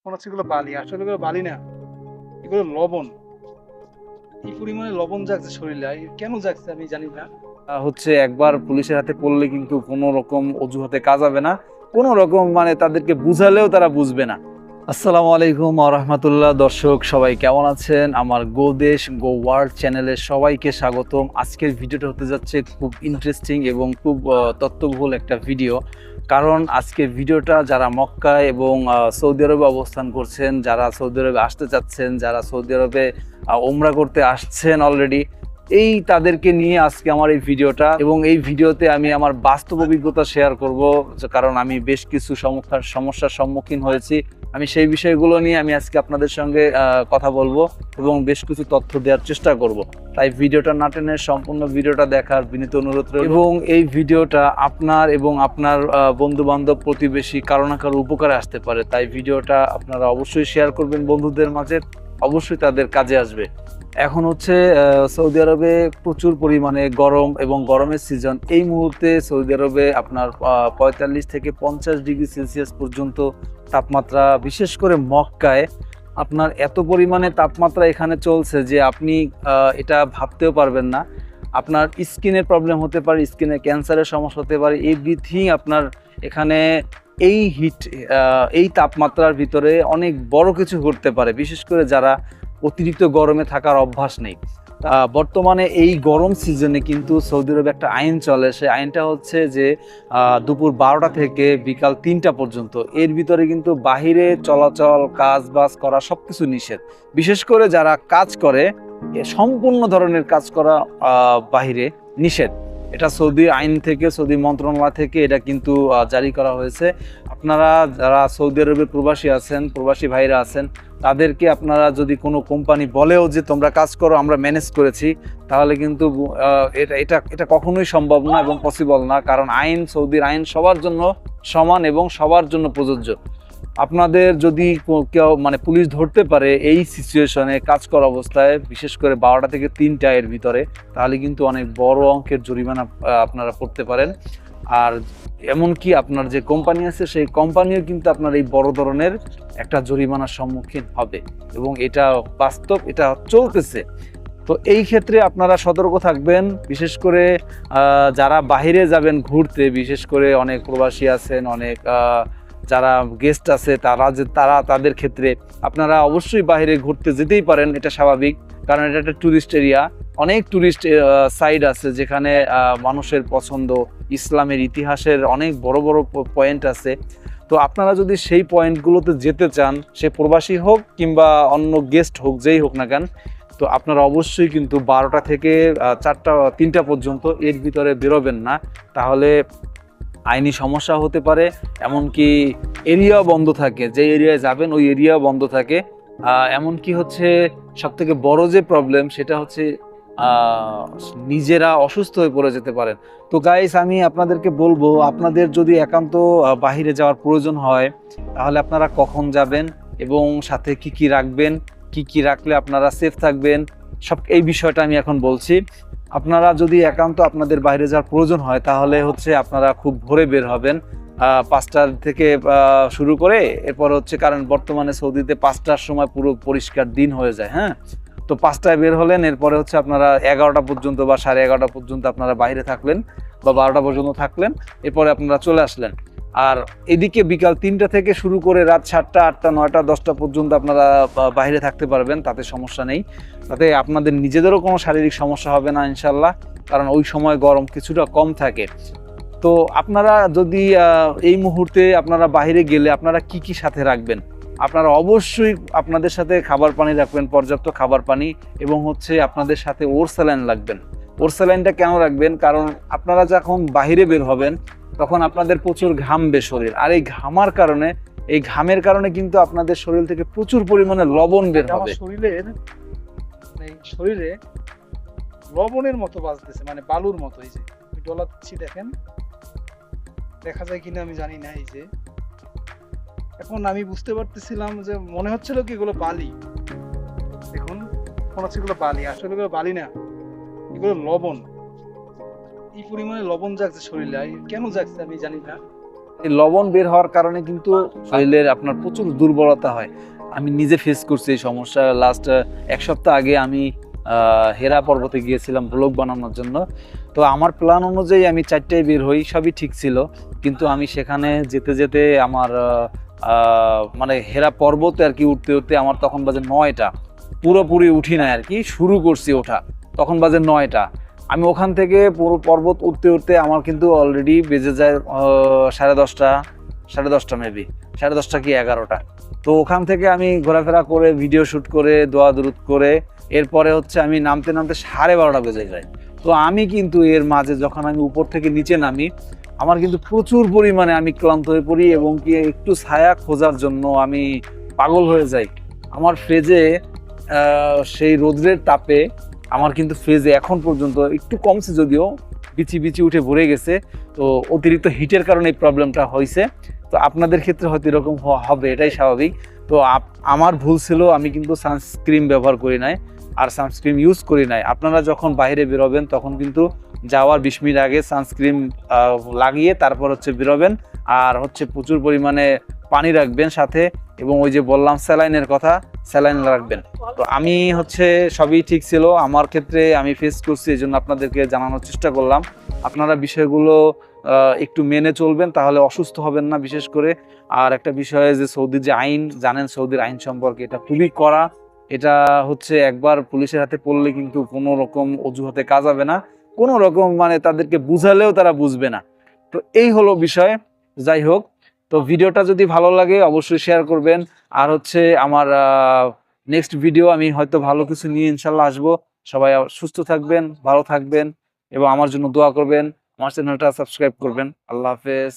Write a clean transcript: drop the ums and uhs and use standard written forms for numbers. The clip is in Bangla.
মনে হচ্ছে এগুলো বালি, আসলে এগুলো বালি না, এগুলো লবণ। এই পরিমাণে লবণ জাগছে শরীরে, কেন জাগছে আমি জানি না। হচ্ছে একবার পুলিশের হাতে পড়লে কিন্তু কোনো রকম অজুহাতে কাজ হবে না, কোনো রকম মানে তাদেরকে বুঝালেও তারা বুঝবে না। আসসালামু আলাইকুম রহমতুল্লাহ। দর্শক সবাই কেমন আছেন? আমার গো দেশ গো ওয়ার্ল্ড চ্যানেলে সবাইকে স্বাগতম। আজকের ভিডিওটা হতে যাচ্ছে খুব ইন্টারেস্টিং এবং খুব তথ্যবহুল একটা ভিডিও। কারণ আজকের ভিডিওটা যারা মক্কায় এবং সৌদি আরবে অবস্থান করছেন, যারা সৌদি আরবে আসতে চাচ্ছেন, যারা সৌদি আরবে ওমরা করতে আসছেন অলরেডি, এই তাদেরকে নিয়ে আজকে আমার এই ভিডিওটা। এবং এই ভিডিওতে আমি আমার বাস্তব অভিজ্ঞতা শেয়ার করব, কারণ আমি বেশ কিছু সমস্যার সম্মুখীন হয়েছি। আমি সেই বিষয়গুলো নিয়ে আমি আজকে আপনাদের সঙ্গে কথা বলবো এবং বেশ কিছু তথ্য দেওয়ার চেষ্টা করব। তাই ভিডিওটা না টেনে সম্পূর্ণ ভিডিওটা দেখার বিনীত অনুরোধ রইল। এবং এই ভিডিওটা আপনার এবং আপনার বন্ধু বান্ধব প্রতিবেশী কারো না কারো উপকারে আসতে পারে, তাই ভিডিওটা আপনারা অবশ্যই শেয়ার করবেন বন্ধুদের মাঝে, অবশ্যই তাদের কাজে আসবে। এখন হচ্ছে সৌদি আরবে প্রচুর পরিমাণে গরম এবং গরমের সিজন। এই মুহূর্তে সৌদি আরবে আপনার 45 থেকে 50 ডিগ্রি সেলসিয়াস পর্যন্ত তাপমাত্রা, বিশেষ করে মক্কায় আপনার এত পরিমাণে তাপমাত্রা এখানে চলছে যে আপনি এটা ভাবতেও পারবেন না। আপনার স্কিনের প্রবলেম হতে পারে, স্কিনে ক্যান্সারের সমস্যা হতে পারে, এভরিথিং আপনার এখানে এই হিট, এই তাপমাত্রার ভিতরে অনেক বড় কিছু ঘটতে পারে, বিশেষ করে যারা অতিরিক্ত গরমে থাকার অভ্যাস নেই। বর্তমানে এই গরম সিজনে কিন্তু সৌদি আরবে একটা আইন চলে, সেই আইনটা হচ্ছে যে দুপুর 12টা থেকে বিকাল 3টা পর্যন্ত এর ভিতরে কিন্তু বাহিরে চলাচল, কাজ বাজ করা সবকিছু নিষেধ। বিশেষ করে যারা কাজ করে, সম্পূর্ণ ধরনের কাজ করা বাহিরে নিষেধ। এটা সৌদি আইন থেকে, সৌদি মন্ত্রণালয় থেকে এটা কিন্তু জারি করা হয়েছে। আপনারা যারা সৌদি আরবে প্রবাসী আছেন, প্রবাসী ভাইরা আছেন, তাদেরকে আপনারা যদি কোনো কোম্পানি বলেও যে তোমরা কাজ করো, আমরা ম্যানেজ করেছি, তাহলে কিন্তু এটা এটা এটা কখনোই সম্ভব না এবং পসিবল না। কারণ আইন, সৌদির আইন সবার জন্য সমান এবং সবার জন্য প্রযোজ্য। আপনাদের যদি কেউ মানে পুলিশ ধরতে পারে এই সিচুয়েশনে কাজ করা অবস্থায়, বিশেষ করে 12টা থেকে 3টা এর ভিতরে, তাহলে কিন্তু অনেক বড় অঙ্কের জরিমানা আপনারা পড়তে পারেন। আর এমনকি আপনার যে কোম্পানি আছে, সেই কোম্পানিও কিন্তু আপনার এই বড় ধরনের একটা জরিমানার সম্মুখীন হবে এবং এটা বাস্তব, এটা চলতেছে। তো এই ক্ষেত্রে আপনারা সতর্ক থাকবেন। বিশেষ করে যারা বাহিরে যাবেন ঘুরতে, বিশেষ করে অনেক প্রবাসী আছেন, অনেক যারা গেস্ট আছে, তারা তাদের ক্ষেত্রে আপনারা অবশ্যই বাইরে ঘুরতে যেতেই পারেন, এটা স্বাভাবিক। কারণ এটা একটা ট্যুরিস্ট এরিয়া, অনেক ট্যুরিস্ট সাইট আছে যেখানে মানুষের পছন্দ, ইসলামের ইতিহাসের অনেক বড় বড় পয়েন্ট আছে। তো আপনারা যদি সেই পয়েন্টগুলোতে যেতে চান, সে প্রবাসী হোক কিংবা অন্য গেস্ট হোক, যেই হোক না কেন, তো আপনারা অবশ্যই কিন্তু 12টা থেকে 3টা পর্যন্ত এর ভিতরে বেরোবেন না, তাহলে আইনি সমস্যা হতে পারে। এমনকি এরিয়াও বন্ধ থাকে, যে এরিয়ায় যাবেন ওই এরিয়াও বন্ধ থাকে। এমনকি হচ্ছে সব থেকে বড় যে প্রবলেম, সেটা হচ্ছে নিজেরা অসুস্থ হয়ে পড়ে যেতে পারেন। তো গাইস, আমি আপনাদেরকে বলবো, আপনাদের যদি একান্ত বাহিরে যাওয়ার প্রয়োজন হয়, তাহলে আপনারা কখন যাবেন এবং সাথে কি কি রাখবেন, কি কি রাখলে আপনারা সেফ থাকবেন, সব এই বিষয়টা আমি এখন বলছি। আপনারা যদি একান্ত আপনাদের বাইরে যাওয়ার প্রয়োজন হয়, তাহলে হচ্ছে আপনারা খুব ভোরে বের হবেন, 5টা থেকে শুরু করে। এরপর হচ্ছে, কারণ বর্তমানে সৌদিতে 5টার সময় পুরো পরিষ্কার দিন হয়ে যায়, হ্যাঁ। তো 5টায় বের হলেন, এরপরে হচ্ছে আপনারা 11টা পর্যন্ত বা 11:30 পর্যন্ত আপনারা বাইরে থাকলেন, বা 12টা পর্যন্ত থাকলেন, এরপরে আপনারা চলে আসলেন। আর এদিকে বিকাল 3টা থেকে শুরু করে রাত 7টা, 8টা, 9টা, 10টা পর্যন্ত আপনারা বাইরে থাকতে পারবেন, তাতে সমস্যা নেই। তাতে আপনাদের নিজেদেরও কোনো শারীরিক সমস্যা হবে না ইনশাল্লাহ, কারণ ওই সময় গরম কিছুটা কম থাকে। তো আপনারা যদি এই মুহূর্তে আপনারা বাইরে গেলে আপনারা কি কি সাথে রাখবেন? আপনারা অবশ্যই আপনাদের সাথে খাবার পানি রাখবেন, পর্যাপ্ত খাবার পানি, এবং হচ্ছে আপনাদের সাথে ওর স্যালাইন রাখবেন। ওর স্যালাইনটা কেন রাখবেন? কারণ আপনারা যখন বাইরে বের হবেন, তখন আপনাদের প্রচুর ঘামবে শরীর, আর এই ঘামার কারণে, এই ঘামের কারণে কিন্তু আপনাদের শরীর থেকে প্রচুর পরিমাণে লবণ বের হবে। শরীরের এই শরীরে লবণের মতো বাজতেছে, মানে বালুর মতো। এই যে আমি ডলা দিচ্ছি, দেখেন দেখা যায় কিনা আমি জানি না। এই যে এখন আমি বুঝতে পারতেছিলাম যে মনে হচ্ছিল কি এগুলো বালি, দেখুন মনে হচ্ছে এগুলো বালি, আসলে এগুলো বালি না, এগুলো লবণ। এই পরিমাণে লবণ জাগছে শরীরে, কেন জাগছে আমি জানি না। এই লবণ বের হওয়ার কারণে কিন্তু শরীরের আপনার প্রচুর দুর্বলতা হয়। আমি নিজে ফেস করছি এই সমস্যা। লাস্ট 1 সপ্তাহ আগে আমি হেরা পর্বতে গিয়েছিলাম ব্লগ বানানোর জন্য। তো আমার প্ল্যান অনুযায়ী আমি 4টায় বের হই, সবই ঠিক ছিল। কিন্তু আমি সেখানে যেতে যেতে আমার মানে হেরা পর্বতে আর কি উঠতে উঠতে আমার তখন বাজে 9টা। পুরোপুরি উঠি না আর কি, শুরু করছি ওঠা, তখন বাজে 9টা। আমি ওখান থেকে পুরো পর্বত উঠতে উঠতে আমার কিন্তু অলরেডি বেজে যায় 10:30, 10:30 মেবি, 10:30 কি 11টা। তো ওখান থেকে আমি ঘোরাফেরা করে ভিডিও শ্যুট করে দোয়া দুরুদ করে এরপরে হচ্ছে আমি নামতে নামতে 12:30 বেজে যায়। তো আমি কিন্তু এর মাঝে যখন আমি উপর থেকে নিচে নামি, আমার কিন্তু প্রচুর পরিমাণে আমি ক্লান্ত হয়ে পড়ি এবং কি একটু ছায়া খোঁজার জন্য আমি পাগল হয়ে যাই। আমার ফ্রেজে সেই রোদ্রের তাপে আমার কিন্তু ফ্রেজে এখন পর্যন্ত একটু কমছে, যদিও বিচি বিচি উঠে ভরে গেছে। তো অতিরিক্ত হিটের কারণে এই প্রবলেমটা হয়েছে। তো আপনাদের ক্ষেত্রে হয়তো এরকম হবে, এটাই স্বাভাবিক। তো আমার ভুল ছিল, আমি কিন্তু সানস্ক্রিন ব্যবহার করি নাই আর সানস্ক্রিন ইউজ করি নাই। আপনারা যখন বাইরে বেরোবেন তখন কিন্তু যাওয়ার 20 মিনিট আগে সানস্ক্রিন লাগিয়ে তারপর হচ্ছে বেরোবেন। আর হচ্ছে প্রচুর পরিমাণে পানি রাখবেন সাথে, এবং ওই যে বললাম স্যালাইনের কথা, স্যালাইন রাখবেন। তো আমি হচ্ছে সবই ঠিক ছিল আমার ক্ষেত্রে, আমি ফেস করছি, এই জন্য আপনাদেরকে জানানোর চেষ্টা করলাম। আপনারা বিষয়গুলো একটু মেনে চলবেন, তাহলে অসুস্থ হবেন না বিশেষ করে। আর একটা বিষয় যে সৌদির যে আইন, জানেন সৌদির আইন সম্পর্কে, এটা খুবই কড়া। এটা হচ্ছে একবার পুলিশের হাতে পড়লে কিন্তু কোনো রকম অজুহাতে কাজ হবে না, কোনো রকম মানে তাদেরকে বুঝালেও তারা বুঝবে না। তো এই হলো বিষয়। যাই হোক, তো ভিডিওটা যদি ভালো লাগে অবশ্যই শেয়ার করবেন। আর হচ্ছে আমার নেক্সট ভিডিও আমি হয়তো ভালো কিছু নিয়ে ইনশাল্লাহ আসবো। সবাই সুস্থ থাকবেন, ভালো থাকবেন এবং আমার জন্য দোয়া করবেন। আমার চ্যানেলটা সাবস্ক্রাইব করবেন। আল্লাহ হাফেজ।